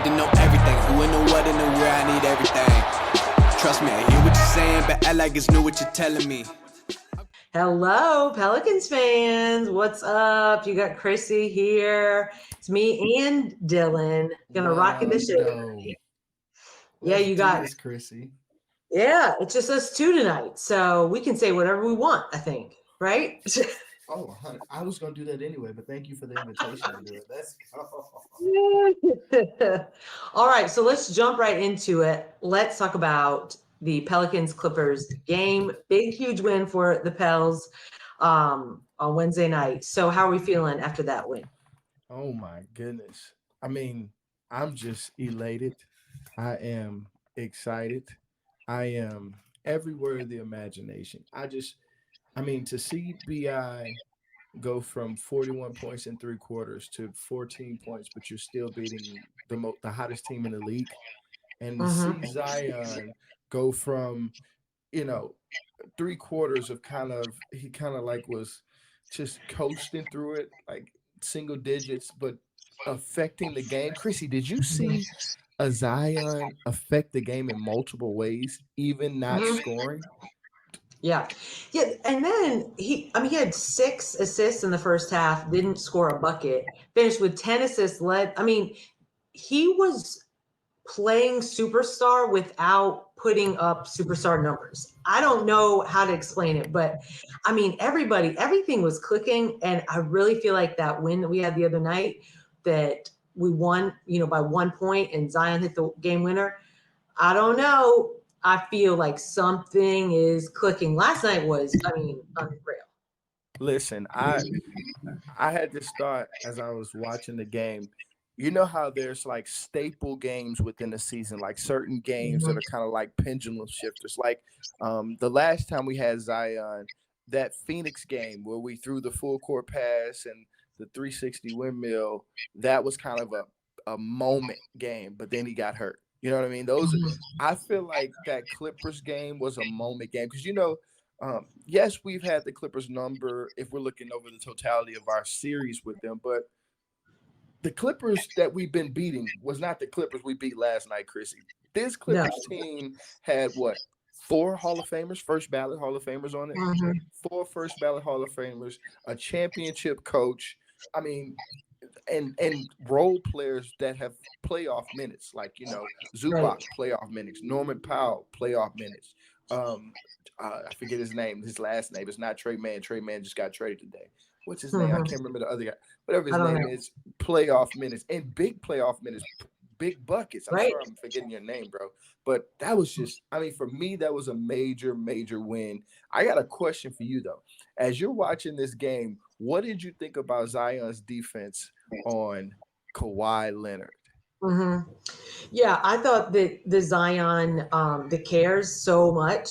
to know everything. Who in the what and the where, I need everything. Trust me, I hear what you're saying, but act like it's new what you're telling me. Hello, Pelicans fans. What's up? You got Chrissy here. It's me and Dylan. Gonna rock the show. No. Yeah, you got this, Chrissy. Yeah, it's just us two tonight. So we can say whatever we want, I think. Right? Oh, I was going to do that anyway, but thank you for the invitation to do it. Let's go. All right, so let's jump right into it. Let's talk about the Pelicans Clippers game. Big, huge win for the Pels on Wednesday night. So how are we feeling after that win? Oh, my goodness. I mean, I'm just elated. I am excited. I am everywhere of the imagination. To see BI go from 41 points in 3 quarters to 14 points, but you're still beating the hottest team in the league, and to see Zion go from 3 quarters of he was just coasting through it like single digits, but affecting the game. Chrissy, did you see a Zion affect the game in multiple ways, even not scoring? Yeah. And then he had 6 assists in the first half, didn't score a bucket, finished with 10 assists he was playing superstar without putting up superstar numbers. I don't know how to explain it, but everything was clicking. And I really feel like that win that we had the other night, that we won, by 1 point and Zion hit the game winner. I don't know. I feel like something is clicking. Last night was, unreal. Listen, I had this thought as I was watching the game. You know how there's like staple games within the season, like certain games that are kind of like pendulum shifters. Like the last time we had Zion, that Phoenix game where we threw the full court pass and the 360 windmill, that was kind of a moment game, but then he got hurt. You know what I mean? I feel like that Clippers game was a moment game because, yes, we've had the Clippers number if we're looking over the totality of our series with them, but the Clippers that we've been beating was not the Clippers we beat last night, Chrissy. This Clippers team had 4 Hall of Famers, first ballot Hall of Famers on it, 4 first ballot Hall of Famers, a championship coach. And role players that have playoff minutes, like Zubac playoff minutes, Norman Powell playoff minutes. I forget his last name. It's not Trey Mann. Trey Mann just got traded today. What's his name? I can't remember the other guy. Whatever his name is, playoff minutes and big playoff minutes, big buckets. I'm sorry I'm forgetting your name, bro. But that was just, for me, that was a major, major win. I got a question for you, though. As you're watching this game, what did you think about Zion's defense on Kawhi Leonard? Yeah, I thought that the Zion that cares so much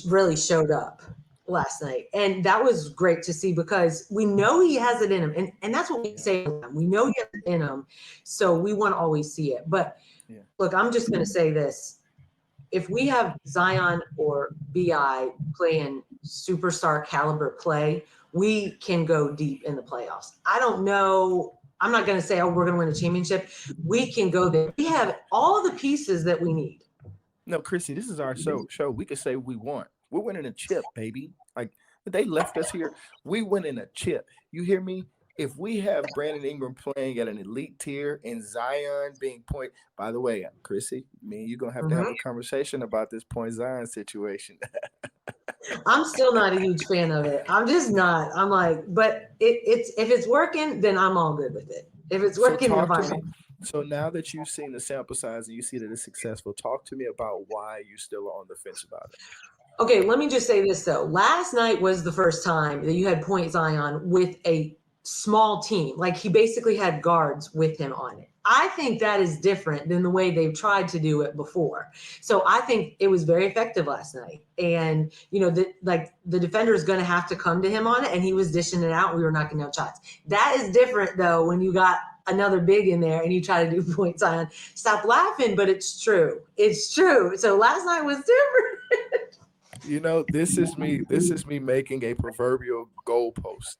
really showed up last night. And that was great to see because we know he has it in him. And that's what we say. We know he has it in him. So we want to always see it. But look, I'm just going to say this. If we have Zion or BI playing superstar caliber play, we can go deep in the playoffs. I don't know. I'm not going to say, we're going to win a championship. We can go there. We have all the pieces that we need. No, Chrissy, this is our show. We could say we won. We're winning a chip, baby. Like, they left us here. We winning a chip. You hear me? If we have Brandon Ingram playing at an elite tier and Zion being point, by the way, Chrissy, me and you're going to have a conversation about this point Zion situation. I'm still not a huge fan of it. I'm just not. I'm like, but it's if it's working, then I'm all good with it. If it's working, then fine. So now that you've seen the sample size and you see that it's successful, talk to me about why you still are on the fence about it. Okay, let me just say this, though. Last night was the first time that you had point Zion with a small team. Like, he basically had guards with him on it. I think that is different than the way they've tried to do it before. So I think it was very effective last night. And, the defender is going to have to come to him on it, and he was dishing it out. And we were knocking down shots. That is different, though, when you got another big in there and you try to do point Zion. Stop laughing, but it's true. It's true. So last night was different. This is me making a proverbial goalpost.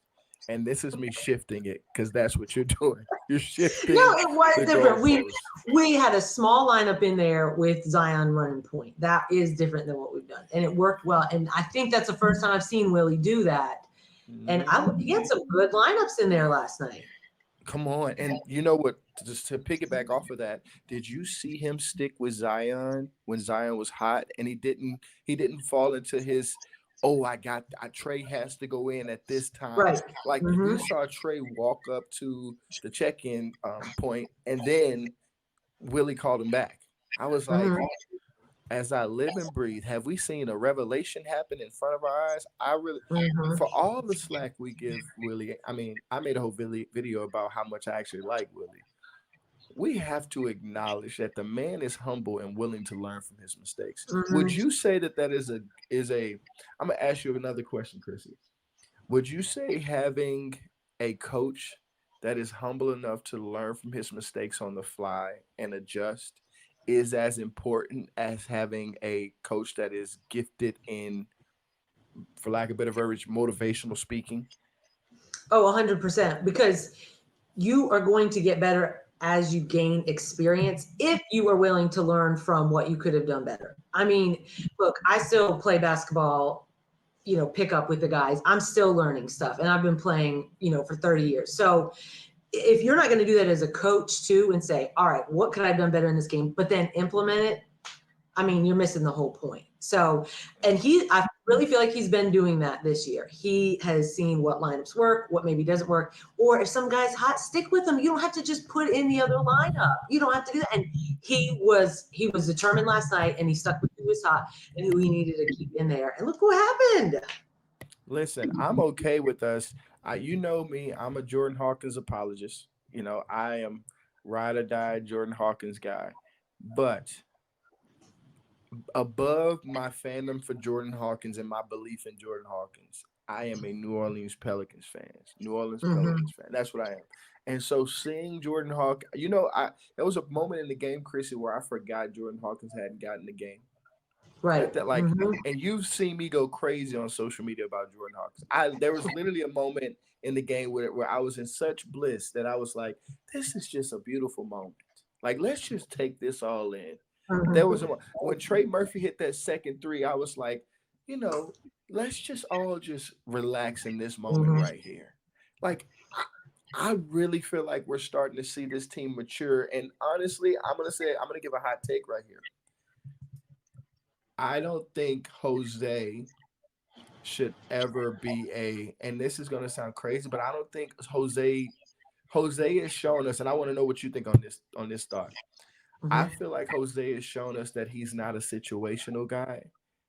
And this is me shifting it because that's what you're doing. You're shifting No, it was the different. goalposts. We had a small lineup in there with Zion running point. That is different than what we've done, and it worked well. And I think that's the first time I've seen Willie do that. And he had some good lineups in there last night. Come on. And you know what? Just to piggyback off of that, did you see him stick with Zion when Zion was hot and he didn't fall into his Trey has to go in at this time. Right. Like we saw Trey walk up to the check-in point and then Willie called him back. I was like, as I live and breathe, have we seen a revelation happen in front of our eyes? For all the slack we give Willie, I mean, I made a whole video about how much I actually like Willie. We have to acknowledge that the man is humble and willing to learn from his mistakes. Would you say that is a? I'm gonna ask you another question, Chrissy. Would you say having a coach that is humble enough to learn from his mistakes on the fly and adjust is as important as having a coach that is gifted in, for lack of better verbiage, motivational speaking? Oh, 100%. Because you are going to get better as you gain experience if you are willing to learn from what you could have done better. I mean, look, I still play basketball, pick up with the guys. I'm still learning stuff, and I've been playing, for 30 years. So if you're not going to do that as a coach too and say, all right, what could I have done better in this game, but then implement it, I mean, you're missing the whole point. So, and I really feel like he's been doing that this year. He has seen what lineups work, what maybe doesn't work, or if some guy's hot, stick with them. You don't have to just put in the other lineup. You don't have to do that. And he was determined last night, and he stuck with who was hot and who he needed to keep in there. And look what happened. Listen, I'm okay with us. You know me, I'm a Jordan Hawkins apologist. I am ride or die Jordan Hawkins guy. But above my fandom for Jordan Hawkins and my belief in Jordan Hawkins, I am a New Orleans Pelicans fan. Pelicans fan. That's what I am. And so seeing Jordan Hawkins, there was a moment in the game, Chrissy, where I forgot Jordan Hawkins hadn't gotten the game. Right. And you've seen me go crazy on social media about Jordan Hawkins. There was literally a moment in the game where I was in such bliss that I was like, this is just a beautiful moment. Like, let's just take this all in. There was when Trey Murphy hit that second three, I was like, let's just all just relax in this moment right here. Like, I really feel like we're starting to see this team mature. And honestly, I'm gonna give a hot take right here. I don't think Jose should ever be and this is gonna sound crazy, but I don't think Jose has shown us, and I want to know what you think on this thought. I feel like Jose has shown us that he's not a situational guy.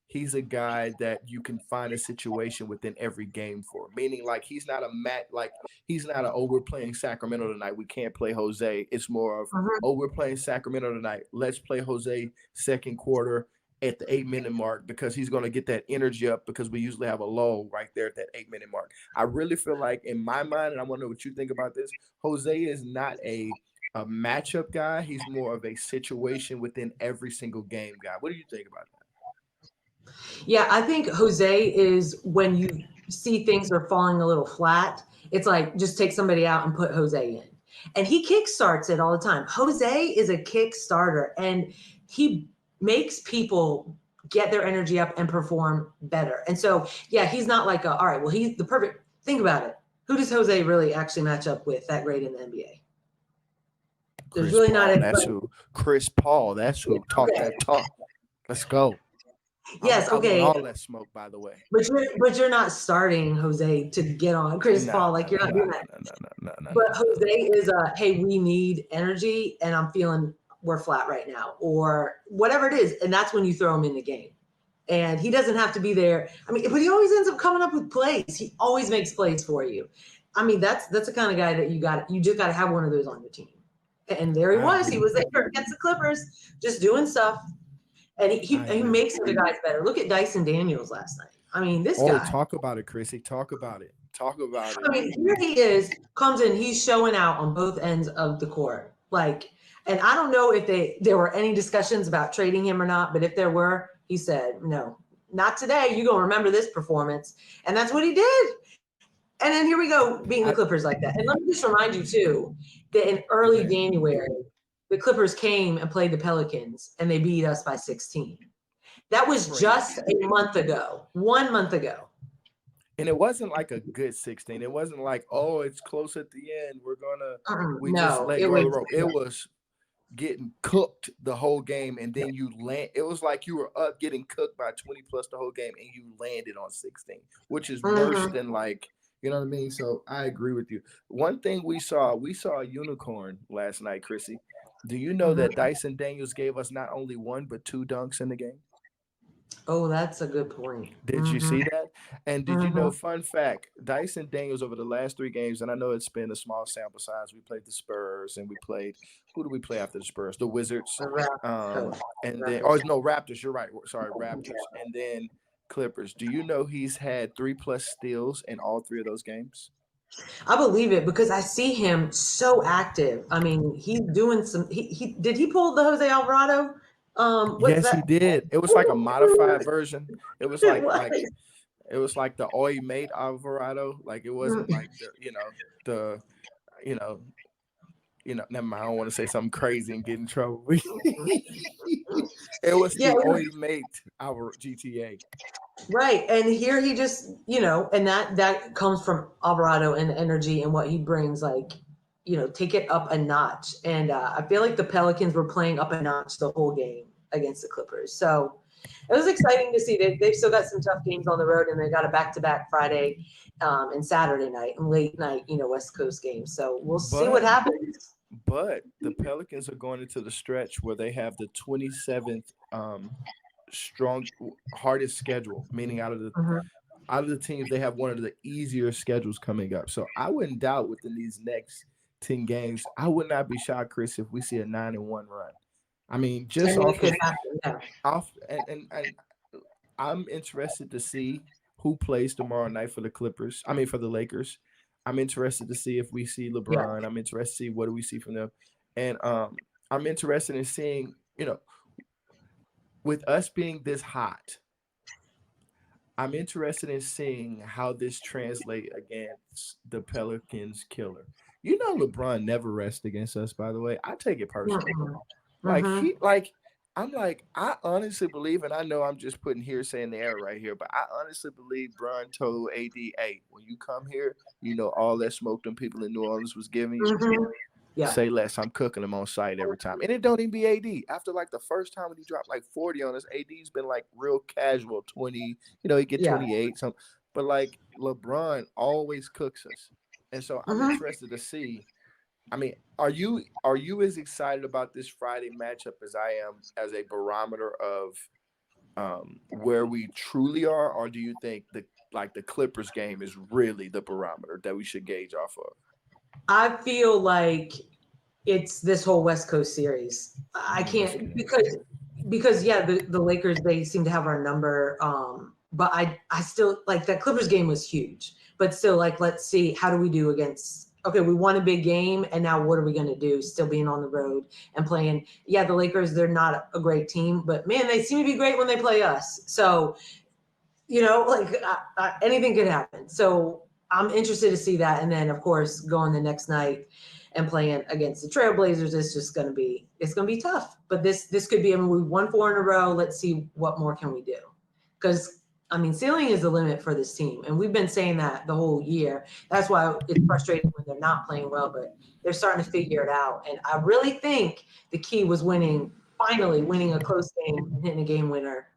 He's a guy that you can find a situation within every game for. Meaning, like, he's not we're playing Sacramento tonight, we can't play Jose. It's more of, we're playing Sacramento tonight, let's play Jose second quarter at the 8-minute mark, because he's going to get that energy up, because we usually have a lull right there at that 8-minute mark. I really feel like, in my mind, and I want to know what you think about this, Jose is not a matchup guy. He's more of a situation within every single game guy. What do you think about that? Yeah, I think Jose is, when you see things are falling a little flat, it's like, just take somebody out and put Jose in. And he kickstarts it all the time. Jose is a kickstarter, and he makes people get their energy up and perform better. And so, yeah, he's not like all right, well, he's the perfect, think about it. Who does Jose really actually match up with that great in the NBA? There's really not anybody. That's who. Chris Paul. That's who. Talk that talk. Let's go. Yes, okay. All that smoke, by the way. But you're not starting Jose to get on Chris Paul. Like, you're not doing that. No. But Jose is hey, we need energy, and I'm feeling we're flat right now, or whatever it is, and that's when you throw him in the game. And he doesn't have to be there. I mean, but he always ends up coming up with plays. He always makes plays for you. I mean, that's the kind of guy that you just got to have one of those on your team. And there he was. He was there against the Clippers, just doing stuff. And he makes the guys better. Look at Dyson Daniels last night. I mean, this guy. Talk about it, Chrissy. Talk about it. I mean, here he comes in, he's showing out on both ends of the court. Like, and I don't know if there were any discussions about trading him or not, but if there were, he said, no, not today. You're going to remember this performance. And that's what he did. And then here we go beating the Clippers like that. And let me just remind you too that in early January, the Clippers came and played the Pelicans and they beat us by 16. That was just a month ago, 1 month ago. And it wasn't like a good 16. It wasn't like, oh, it's close at the end. We just let go of the rope. It was getting cooked the whole game, and then you land. It was like you were up getting cooked by 20 plus the whole game, and you landed on 16, which is worse than like, you know what I mean? So I agree with you. One thing we saw a unicorn last night, Chrissy. Do you know that Dyson Daniels gave us not only one but two dunks in the game? Oh, that's a good point. Did you see that? And did you know, fun fact, Dyson Daniels over the last three games, and I know it's been a small sample size. We played the Spurs and who do we play after the Spurs? The Wizards. And then, no, Raptors. You're right. Sorry, Raptors. And then Clippers. Do you know he's had 3+ steals in all three of those games? I believe it because I see him so active. I mean, he's doing did he pull the Jose Alvarado? Yes, he did. It was like a modified version. It was like it was like the Oi mate Alvarado. Like it wasn't like never mind. I don't want to say something crazy and get in trouble. It was the Oi mate our GTA. Right. And here he just, and that comes from Alvarado and the energy and what he brings, like, take it up a notch. And I feel like the Pelicans were playing up a notch the whole game against the Clippers. So it was exciting to see. They've still got some tough games on the road, and they got a back-to-back Friday and Saturday night and late night, West Coast games. So we'll see what happens. But the Pelicans are going into the stretch where they have the 27th hardest schedule, meaning out of the teams, they have one of the easier schedules coming up. So I wouldn't doubt within these next 10 games, I would not be shocked, Chris, if we see a 9-1 run. I mean, just off and I'm interested to see who plays tomorrow night for the Clippers. I mean, for the Lakers. I'm interested to see if we see LeBron. I'm interested to see what do we see from them. And I'm interested in seeing, with us being this hot, I'm interested in seeing how this translates against the Pelicans killer. LeBron never rests against us, by the way. I take it personally. I honestly believe, and I know I'm just putting hearsay in the air right here, but I honestly believe Bron told AD, hey, when you come here, all that smoke them people in New Orleans was giving you. Say less. I'm cooking them on site every time. And it don't even be AD. After like the first time when he dropped like 40 on us, AD's been like real casual, 20, he get 28. Something. But like LeBron always cooks us. And so I'm interested to see. I mean, are you as excited about this Friday matchup as I am as a barometer of where we truly are, or do you think the Clippers game is really the barometer that we should gauge off of? I feel like it's this whole West Coast series. I can't because the Lakers, they seem to have our number. But I still like that Clippers game was huge, but still like, let's see, how do we do against, okay, we won a big game and now what are we going to do still being on the road and playing? Yeah, the Lakers, they're not a great team, but man, they seem to be great when they play us. So, anything could happen. So I'm interested to see that. And then of course, going the next night and playing against the Trailblazers is just going to be tough, but this could be, we won 4 in a row. Let's see what more can we do? Because ceiling is the limit for this team. And we've been saying that the whole year. That's why it's frustrating when they're not playing well, but they're starting to figure it out. And I really think the key was finally winning a close game and hitting a game winner.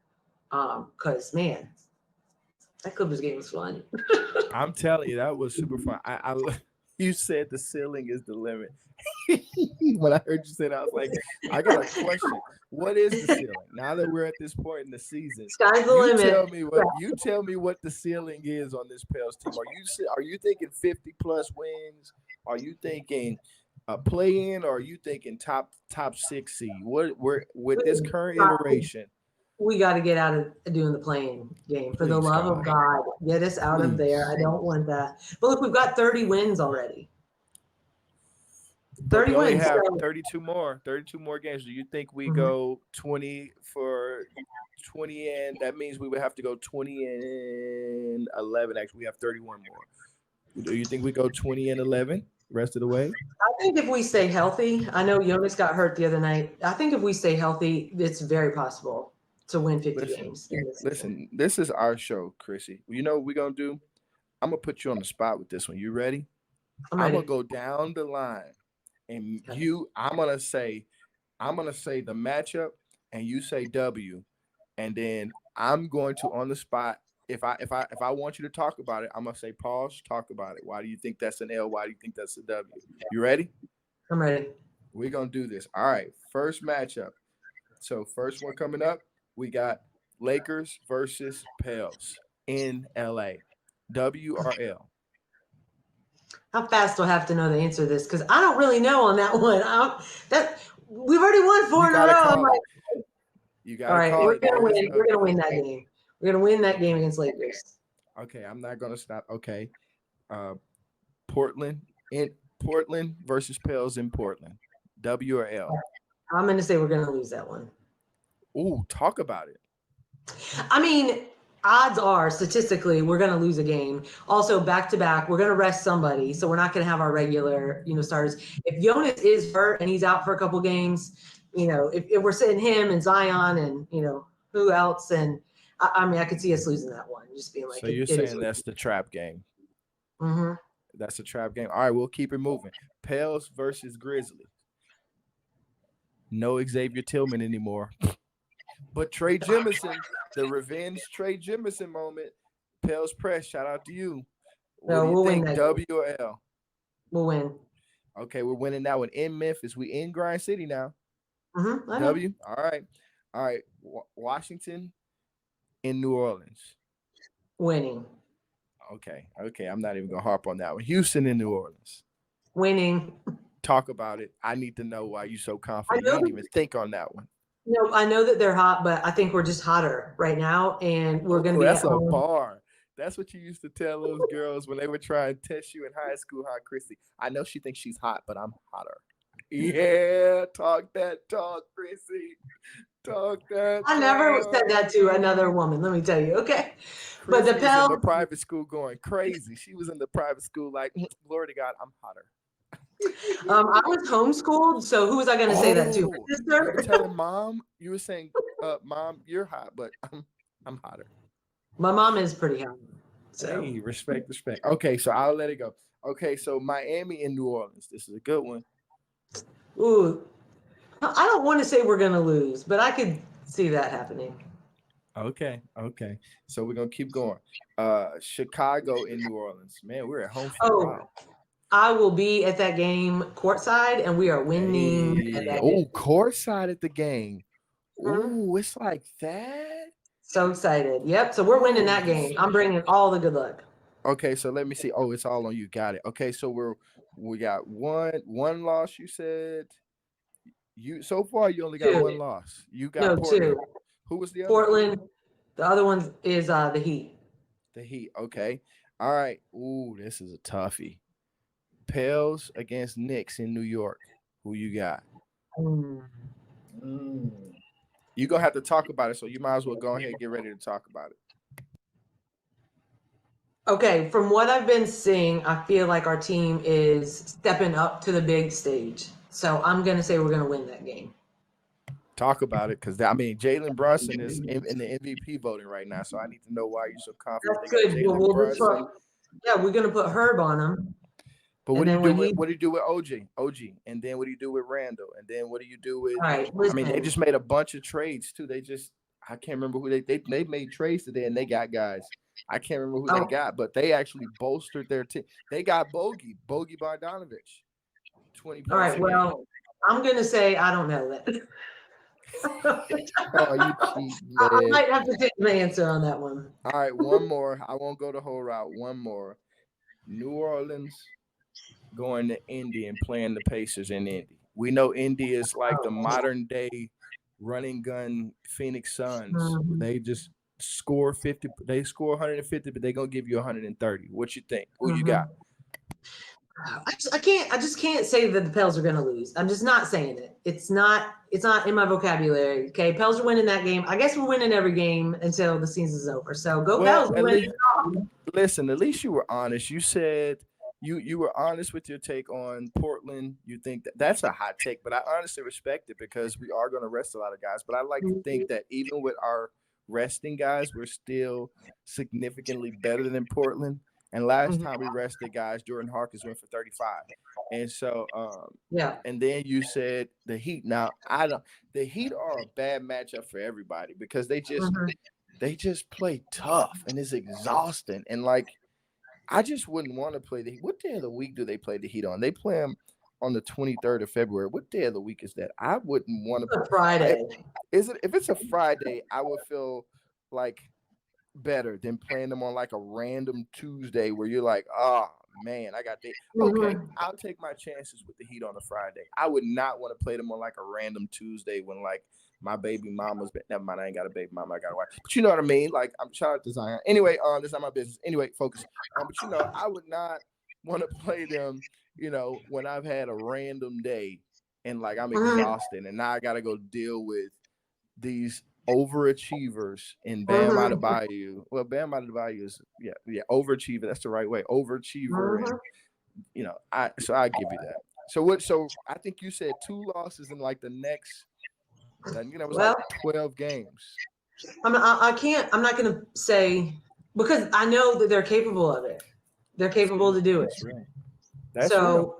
Because, man, that Clippers game was fun. I'm telling you, that was super fun. You said the ceiling is the limit. When I heard you say that, I was like, I got a question. What is the ceiling? Now that we're at this point in the season, sky's the limit. You tell me what the ceiling is on this Pels team. Are you thinking 50+ wins? Are you thinking a play-in, or are you thinking top 6 seed? With this current iteration? We got to get out of doing the playing game. For the love of God, get us out of there. I don't want that. But look, we've got 30 wins already. 30 we wins. Have 32 more games. Do you think we go 20 for 20, and that means we would have to go 20 and 11? Actually, we have 31 more. Do you think we go 20-11 rest of the way? I think if we stay healthy, I know Jonas got hurt the other night. I think if we stay healthy, it's very possible to win 50 games. Listen, this is our show, Chrissy. You know what we're gonna do? I'm gonna put you on the spot with this one. You ready? I'm I'm ready. gonna go down the line, and I'm gonna say the matchup, and you say W, and then I'm going to on the spot. If I want you to talk about it, I'm gonna say pause. Talk about it. Why do you think that's an L? Why do you think that's a W? You ready? I'm ready. We're gonna do this. All right. First matchup. So first one coming up, we got Lakers versus Pels in LA. W or L? How fast do I have to know the answer to this? Because I don't really know on that one. We've already won 4 in a row. I'm like, you all gotta right, call we're it. gonna win. We're gonna win that game. We're gonna win that game against Lakers. Okay, I'm not gonna stop. Okay. Portland versus Pels in Portland. W or L? I'm gonna say we're gonna lose that one. Ooh, talk about it. I mean, odds are statistically we're going to lose a game. Also, back to back, we're going to rest somebody, so we're not going to have our regular, starters. If Jonas is hurt and he's out for a couple games, if we're sitting him and Zion and who else, and I mean, I could see us losing that one. Just being like, so you're saying that's the trap game. Mm-hmm. That's a trap game. All right, we'll keep it moving. Pels versus Grizzlies. No Xavier Tillman anymore. But Trey Jemison, the revenge Trey Jemison moment. Pels Press, shout out to you. What do you think, W or L? We'll win. Okay, we're winning that one in Memphis. We in Grind City now. Mm-hmm. W. All right. Washington in New Orleans. Winning. Okay. I'm not even gonna harp on that one. Houston in New Orleans. Winning. Talk about it. I need to know why you're so confident. You didn't even think on that one. No, I know that they're hot, but I think we're just hotter right now, and we're going to be. That's a bar. That's what you used to tell those girls when they would try and test you in high school, huh, Chrissy? I know she thinks she's hot, but I'm hotter. Yeah, talk that talk, Chrissy. Talk that. I never said that to another woman. Let me tell you, okay? Chrissy but the Pels was in the private school going crazy. She was in the private school like, glory to God, I'm hotter. I was homeschooled, so who was I going to say that to? You were telling mom. You were saying, "Mom, you're hot, but I'm hotter." My mom is pretty hot. So. Hey, respect. Okay, so I'll let it go. Okay, so Miami and New Orleans. This is a good one. Ooh, I don't want to say we're going to lose, but I could see that happening. Okay. So we're gonna keep going. Chicago in New Orleans. Man, we're at home for a while. I will be at that game courtside, and we are winning. Hey. Courtside at the game. Ooh, it's like that. So excited. Yep. So we're winning that game. I'm bringing all the good luck. Okay, so let me see. Oh, it's all on you. Got it. Okay, so we got one loss. You said so far you only got 2. 1 loss. You got Portland. 2. Who was the other? Portland. The other one is the Heat. The Heat. Okay. All right. Ooh, this is a toughie. Pels against Knicks in New York. Who you got? You're going to have to talk about it, so you might as well go ahead and get ready to talk about it. Okay, from what I've been seeing, I feel like our team is stepping up to the big stage. So I'm going to say we're going to win that game. Talk about it, because, Jalen Brunson is in the MVP voting right now, so I need to know why you're so confident. That's good. We're going to put Herb on him. But what do you do with OG, and then what do you do with Randall, and then what do you do with? They just made a bunch of trades too. I can't remember who they made trades today, and they got guys. I can't remember who they got, but they actually bolstered their team. They got Bogey Bogdanovich. 20 points. All right. Well, I'm gonna say I don't know that. You cheat, man. I might have to take my answer on that one. All right, one more. I won't go the whole route. One more. New Orleans going to Indy and playing the Pacers in Indy. We know Indy is like the modern day running gun Phoenix Suns. Mm-hmm. They just score 50. They score 150, but they're gonna give you 130. What you think? Who you got? I just can't say that the Pels are gonna lose. I'm just not saying it. It's not in my vocabulary. Okay, Pels are winning that game. I guess we're winning every game until the season's over. So go Pels. Listen, at least you were honest. You said you were honest with your take on Portland. You think that's a hot take, but I honestly respect it because we are going to rest a lot of guys. But I like to think that even with our resting guys, we're still significantly better than Portland. And last Mhm. time we rested guys, Jordan Harkins went for 35. And so, Yeah. and then you said the Heat. Now I don't. The Heat are a bad matchup for everybody because Mhm. they just play tough and it's exhausting. And like I just wouldn't want to play the Heat. What day of the week do they play the Heat on? They play them on the 23rd of February. What day of the week is that? I wouldn't want to It's play. a Friday. Is it if it's a Friday? I would feel like better than playing them on like a random Tuesday where you're like, oh man, I got the okay. Mhm. I'll take my chances with the Heat on a Friday. I would not want to play them on like a random Tuesday when like my baby mama's never mind, I ain't got a baby mama, I got a wife. But you know what I mean? Like I'm shout out to Zion. Anyway, this is not my business. Anyway, focus. But you know, I would not want to play them, when I've had a random day and like I'm Mhm. exhausted and now I gotta go deal with these overachievers in Bam Mhm. Adebayo. Well, Bam Adebayo is overachiever. That's the right way. Overachiever, and Mhm. I give you that. So what? So I think you said 2 losses in like the next. It was like Well, 12 games. I can't. I'm not going to say because I know that they're capable of it. They're That's capable good. to do it. That's real. That's real. So,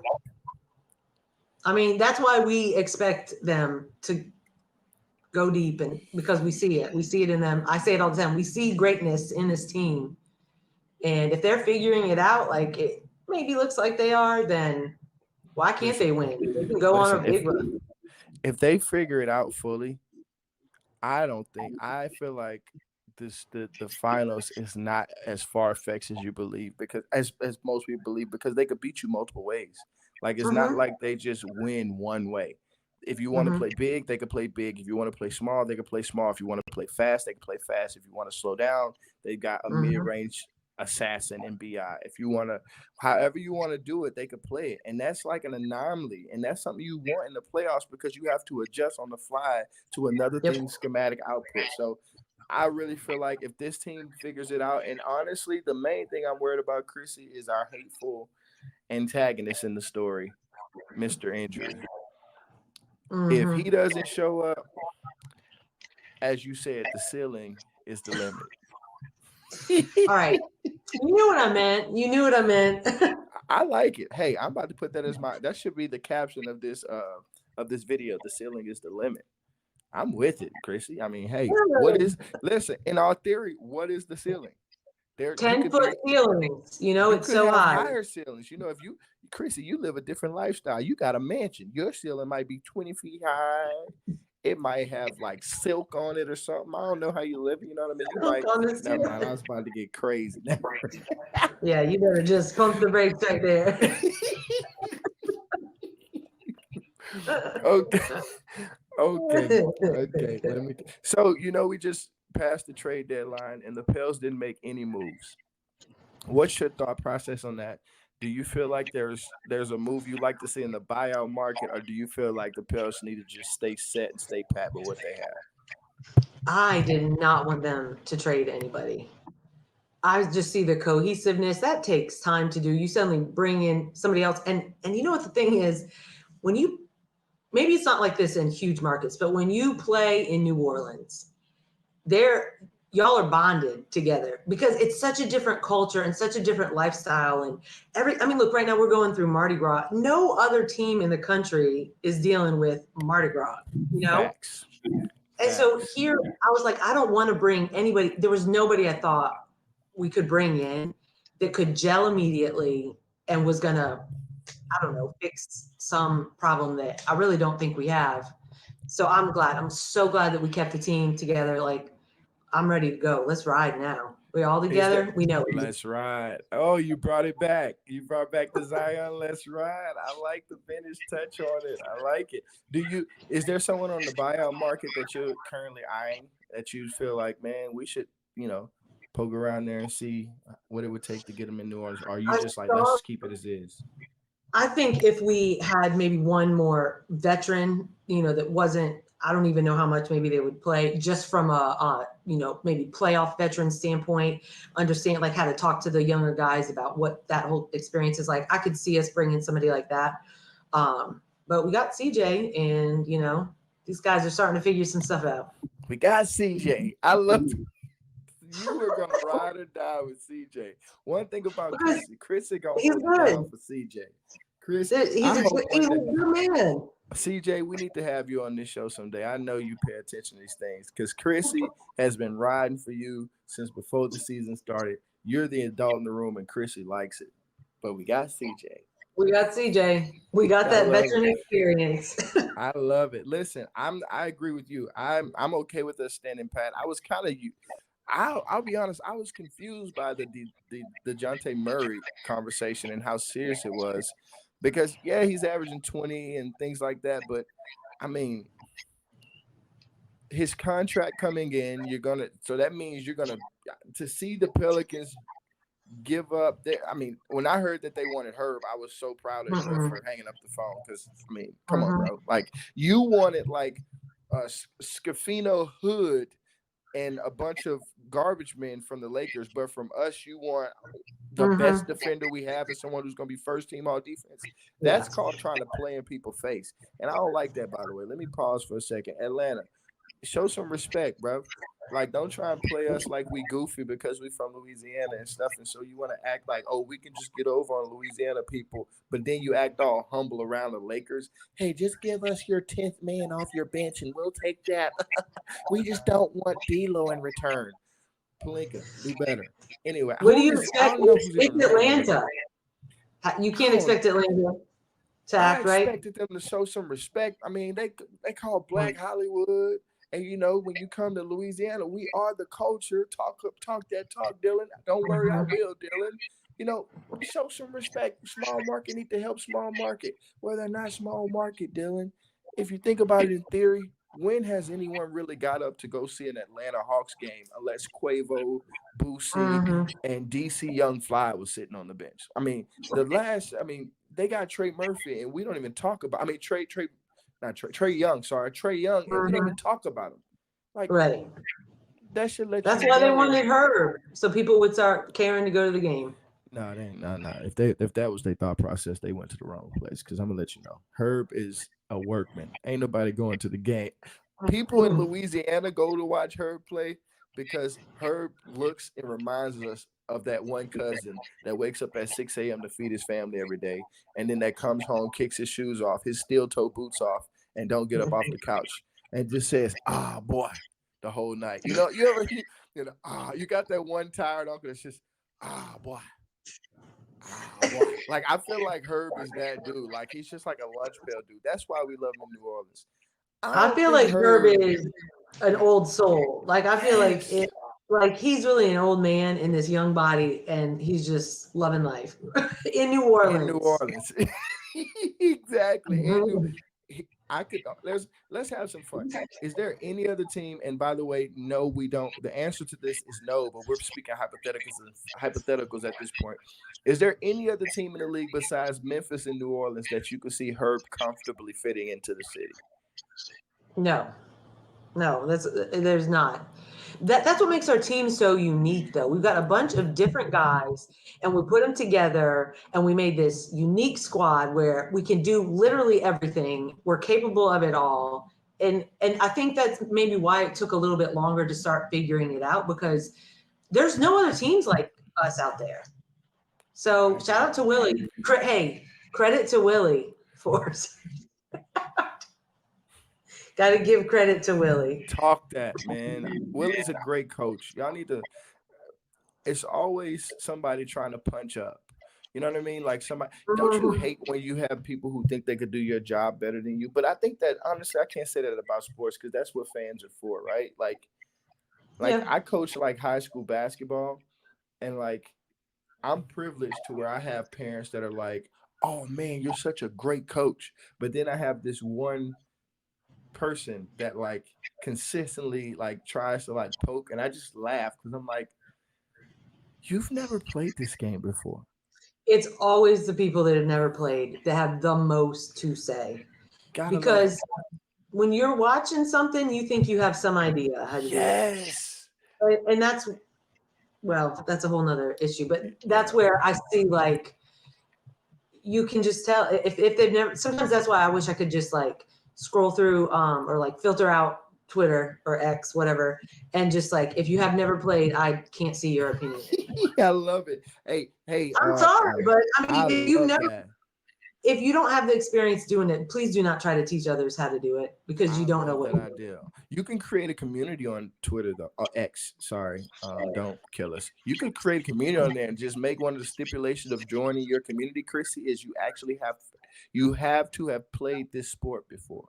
I mean, that's why we expect them to go deep, and because we see it. We see it in them. I say it all the time. We see greatness in this team, and if they're figuring it out, like it maybe looks like they are, then why can't Listen, they win? They can go on a listen. big run. If they figure it out fully, I don't think I feel like the finals is not as far fetched as you believe because as most people believe because they could beat you multiple ways. Like it's not Mm-hmm. like they just win one way. If you want to Mm-hmm. play big, they could play big. If you want to play small, they could play small. If you want to play fast, they can play fast. If you want to slow down, they got a Mm-hmm. mid-range assassin in BI. If you want to, however you want to do it, they could play it. And that's like an anomaly. And that's something you want in the playoffs because you have to adjust on the fly to another Yep. thing's schematic output. So I really feel like if this team figures it out, and honestly, the main thing I'm worried about, Chrissy, is our hateful antagonist in the story, Mr. Injury. If he Mm-hmm. doesn't show up, as you said, the ceiling is the limit. All right. You knew what I meant. You knew what I meant. I like it. Hey, I'm about to put that as that should be the caption of this video. The ceiling is the limit. I'm with it, Chrissy. I mean, hey, listen, in our theory, what is the ceiling? There you could 10-foot be ceilings. you It's could so have high. higher ceilings. If you Chrissy, you live a different lifestyle. You got a mansion. Your ceiling might be 20 feet high. It might have like silk on it or something. I don't know how you live. You know what I mean? You might On the never mind. I ceiling. was about to get crazy. Yeah, you better just pump the brakes right there. Okay. Okay. Let me. So we just passed the trade deadline, and the Pels didn't make any moves. What's your thought process on that? Do you feel like there's a move you like to see in the buyout market, or do you feel like the Pels need to just stay set and stay pat with what they have? I did not want them to trade anybody. I just see the cohesiveness that takes time to do. You suddenly bring in somebody else, and you know what the thing is, when you maybe it's not like this in huge markets, but when you play in New Orleans, y'all are bonded together because it's such a different culture and such a different lifestyle. And look, right now we're going through Mardi Gras. No other team in the country is dealing with Mardi Gras, Facts. And so here I was like, I don't want to bring anybody. There was nobody I thought we could bring in that could gel immediately and was going to, I don't know, fix some problem that I really don't think we have. So I'm glad. I'm so glad that we kept the team together. Like, I'm ready to go. Let's ride now. We're all together. We know it. Let's ride. Oh, you brought it back. You brought back the Zion. Let's ride. I like the vintage touch on it. I like it. Is there someone on the buyout market that you're currently eyeing that you feel like, man, we should, poke around there and see what it would take to get them in New Orleans? Or are you just like, let's just keep it as is? I think if we had maybe one more veteran, that wasn't, I don't even know how much maybe they would play just from a maybe playoff veteran standpoint, understand like how to talk to the younger guys about what that whole experience is like. I could see us bringing somebody like that. But we got CJ, and these guys are starting to figure some stuff out. We got CJ. I love you were gonna ride or die with CJ. One thing about Chrissy gonna He's hold it good. down for CJ. Chris, He's a good man. CJ, we need to have you on this show someday. I know you pay attention to these things because Chrissy has been riding for you since before the season started. You're the adult in the room, and Chrissy likes it. But we got CJ. We got CJ. We got that veteran experience. I love it. Listen, I agree with you. I'm okay with us standing pat. I was kind of you. I'll be honest. I was confused by the DeJounte Murray conversation and how serious it was, because yeah, he's averaging 20 and things like that. But I mean, his contract coming in, so that means you're gonna to see the Pelicans give up there. I mean, when I heard that they wanted Herb, I was so proud of you for hanging up the phone, because I mean, come on, bro. Like, you wanted like Scafino Hood and a bunch of garbage men from the Lakers, but from us, you want the best defender we have is someone who's going to be first team all defense. That's called trying to play in people's face, and I don't like that. By the way, let me pause for a second. Atlanta, show some respect, bro. Like, don't try and play us like we goofy because we from Louisiana and stuff. And so you want to act like, oh, we can just get over on Louisiana people. But then you act all humble around the Lakers. Hey, just give us your 10th man off your bench and we'll take that. We just don't want D'Lo in return. Pelinka, do better. Anyway, what do you expect? It's Atlanta. You can't expect Atlanta to act right. I expected them to show some respect. I mean, they call Black Hollywood. And, when you come to Louisiana, we are the culture. Talk that talk, Dylan. Don't worry, I will, Dylan. Show some respect. Small market need to help small market. Well, they're not small market, Dylan. If you think about it in theory, when has anyone really got up to go see an Atlanta Hawks game unless Quavo, Boosie, and DC Young Fly was sitting on the bench? I mean, they got Trey Murphy, and we don't even talk about. I mean, Trey Young, and we didn't even talk about him. Like, right. That should let That's why they wanted Herb, so people would start caring to go to the game. No, they ain't. No. If that was their thought process, they went to the wrong place. Because I'm gonna let you know, Herb is a workman. Ain't nobody going to the game. People in Louisiana go to watch Herb play because Herb looks and reminds us of that one cousin that wakes up at 6 a.m. to feed his family every day, and then that comes home, kicks his shoes off, his steel-toe boots off, and don't get up off the couch, and just says, boy, the whole night. You got that one tired uncle that's just, boy. Boy. Like, I feel like Herb is that dude. Like, he's just like a lunch pail dude. That's why we love him in New Orleans. I feel like Herb is an old soul. Like, I feel like he's really an old man in this young body, and he's just loving life in New Orleans. Exactly. Let's have some fun. Is there any other team? And by the way, no, we don't. The answer to this is no, but we're speaking hypotheticals at this point. Is there any other team in the league besides Memphis and New Orleans that you could see Herb comfortably fitting into the city? No, there's not. That's what makes our team so unique, though. We've got a bunch of different guys, and we put them together, and we made this unique squad where we can do literally everything. We're capable of it all, and I think that's maybe why it took a little bit longer to start figuring it out, because there's no other teams like us out there. So shout out to Willie. Hey, credit to Willie for. Got to give credit to Willie. Talk that, man. Willie's a great coach. Y'all need to. It's always somebody trying to punch up. You know what I mean? Like, somebody. Don't you hate when you have people who think they could do your job better than you? But I think that, honestly, I can't say that about sports, because that's what fans are for, right? Like I coach like high school basketball, and like, I'm privileged to where I have parents that are like, "Oh man, you're such a great coach," but then I have this one person that like consistently like tries to like poke, and I just laugh because I'm like, you've never played this game before. It's always the people that have never played that have the most to say. Because when you're watching something, you think you have some idea how to do it. and that's, well, that's a whole nother issue, but that's where I see, like, you can just tell if they've never, sometimes that's why I wish I could just like scroll through or like filter out Twitter or X, whatever, and just like, if you have never played, I can't see your opinion. I love it. Hey, I'm sorry, but I mean, I if you've love never, that. if you don't have the experience doing it, please do not try to teach others how to do it, because you I don't know love what that you're doing. idea. You can create a community on Twitter, though. X, sorry. Don't kill us. You could create a community on there and just make one of the stipulations of joining your community, Chrissy, is you have to have played this sport before.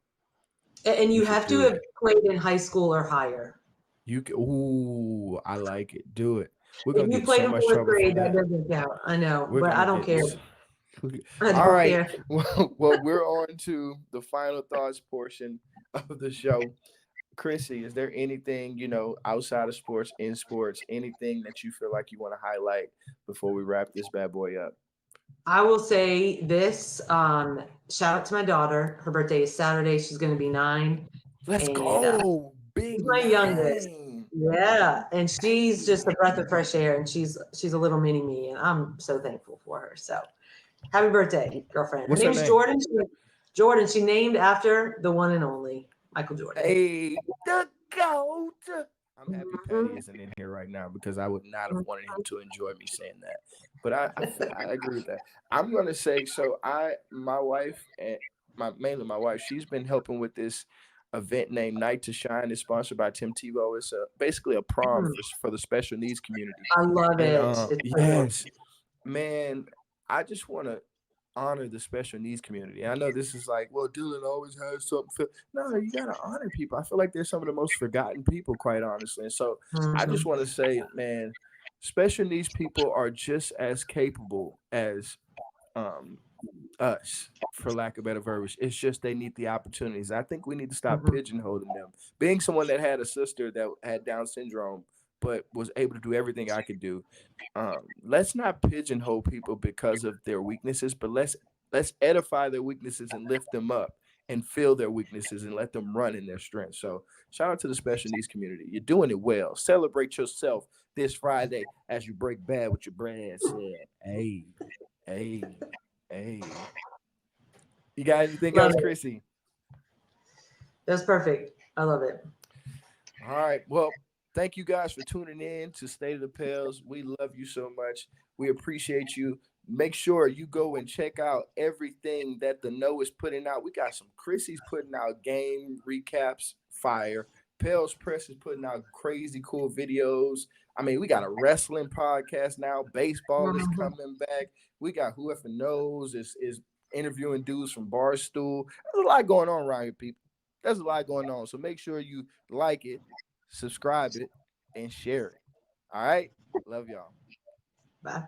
And You you should have to do have it. played in high school or higher. Ooh, I like it. Do it. We're If gonna you get in played so in much fourth trouble for grade, that that. doesn't count. I know, We're but I gonna don't get care. this. I All don't right. care. Well, we're on to the final thoughts portion of the show. Chrissy, is there anything, outside of sports, in sports, anything that you feel like you want to highlight before we wrap this bad boy up? I will say this, shout out to my daughter. Her birthday is Saturday. She's going to be 9. Let's And go. Big she's my youngest. nine. Yeah. And she's just a breath of fresh air. And she's a little mini me. And I'm so thankful for her. So happy birthday, girlfriend. Her What's her name's name? Jordan. Jordan. She named after the one and only Michael Jordan. Hey, the GOAT. I'm happy Patty Mhm. isn't in here right now because I would not have wanted him to enjoy me saying that. But I agree with that. I'm gonna say so. My wife and mainly my wife, she's been helping with this event named Night to Shine. It's sponsored by Tim Tebow. It's basically a prom Mhm. for the special needs community. I love And it. It's so good. yes, man, I just want to honor the special needs community. I know this is like, well, Dylan always has something. No, you gotta honor people. I feel like they're some of the most forgotten people, quite honestly. And so I just Mhm. want to say, man, special needs people are just as capable as um us, for lack of better verbiage. It's just they need the opportunities. I think we need to stop Mhm. pigeonholing them. Being someone that had a sister that had Down syndrome, but was able to do everything I could do, let's not pigeonhole people because of their weaknesses, but let's edify their weaknesses and lift them up and fill their weaknesses and let them run in their strength. So shout out to the special needs community. You're doing it well. Celebrate yourself this Friday as you break bad with your bread. Said, hey, hey, hey. You got anything Love else, it. Chrissy? That's perfect. I love it. All right. Well, thank you guys for tuning in to State of the Pels. We love you so much. We appreciate you. Make sure you go and check out everything that the No is putting out. We got some Chrissy's putting out game recaps, fire. Pels Press is putting out crazy cool videos. I mean, we got a wrestling podcast now. Baseball is Mhm. coming back. We got Whoever Knows is interviewing dudes from Barstool. There's a lot going on around here, people. There's a lot going on. So make sure you like it, subscribe it, and share it. All right. Love y'all. Bye.